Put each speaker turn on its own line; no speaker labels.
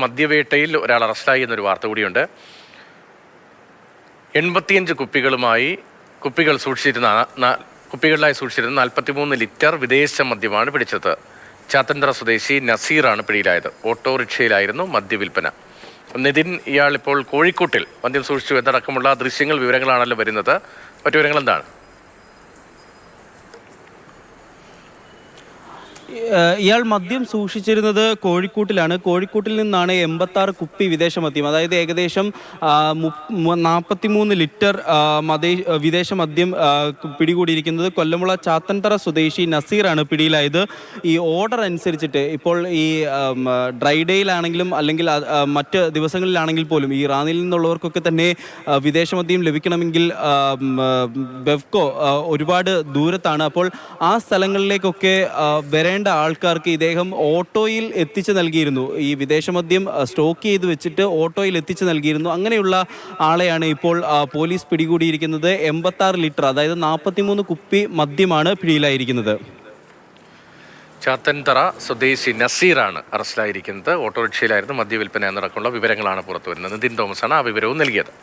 മദ്യവേട്ടയിൽ ഒരാൾ അറസ്റ്റായി എന്നൊരു വാർത്ത കൂടിയുണ്ട്. 85 കുപ്പികളിലായി സൂക്ഷിച്ചിരുന്ന 43 ലിറ്റർ വിദേശ മദ്യമാണ് പിടിച്ചത്. ചാത്തൻതറ സ്വദേശി നസീറാണ് പിടിയിലായത്. ഓട്ടോറിക്ഷയിലായിരുന്നു മദ്യവിൽപ്പന. നിതിൻ, ഇയാൾ ഇപ്പോൾ കോഴിക്കോട്ടിൽ മദ്യം സൂക്ഷിച്ചു എന്നടക്കമുള്ള വിവരങ്ങളാണല്ലോ വരുന്നത്. മറ്റു വിവരങ്ങൾ എന്താണ്?
ഇയാൾ മദ്യം സൂക്ഷിച്ചിരുന്നത് കോഴിക്കോട്ടിലാണ്. കോഴിക്കോട്ടിൽ നിന്നാണ് 86 കുപ്പി വിദേശ മദ്യം, അതായത് ഏകദേശം 43 ലിറ്റർ വിദേശ മദ്യം പിടികൂടിയിരിക്കുന്നത്. കൊല്ലമുള ചാത്തൻതറ സ്വദേശി നസീറാണ് പിടിയിലായത്. ഈ ഓർഡർ അനുസരിച്ചിട്ട് ഇപ്പോൾ ഈ ഡ്രൈ ഡേയിലാണെങ്കിലും അല്ലെങ്കിൽ മറ്റ് ദിവസങ്ങളിലാണെങ്കിൽ പോലും ഈ റാന്നിയിൽ നിന്നുള്ളവർക്കൊക്കെ തന്നെ വിദേശ മദ്യം ലഭിക്കണമെങ്കിൽ ബെവ്കോ ഒരുപാട് ദൂരത്താണ്. അപ്പോൾ ആ സ്ഥലങ്ങളിലേക്കൊക്കെ വരേണ്ട ആൾക്കാർക്ക് ഇദ്ദേഹം ഓട്ടോയിൽ എത്തിച്ചു നൽകിയിരുന്നു. ഈ വിദേശമദ്യം സ്റ്റോക്ക് ചെയ്ത് വെച്ചിട്ട് ഓട്ടോയിൽ എത്തിച്ചു നൽകിയിരുന്നു. അങ്ങനെയുള്ള ആളെയാണ് ഇപ്പോൾ പോലീസ് പിടികൂടിയിരിക്കുന്നത്. 86 ലിറ്റർ, അതായത് 43 കുപ്പി മദ്യമാണ് പിടിയിലായിരിക്കുന്നത്.
ചാത്തൻതറ സ്വദേശി നസീറാണ് അറസ്റ്റിലായിരിക്കുന്നത്. ഓട്ടോറിക്ഷയിലായിരുന്നു മദ്യവിൽപ്പന എന്നടക്കമുള്ള വിവരങ്ങളാണ് പുറത്തുവരുന്നത്. നിതിൻ തോമസാണ് ആ വിവരവും നൽകിയത്.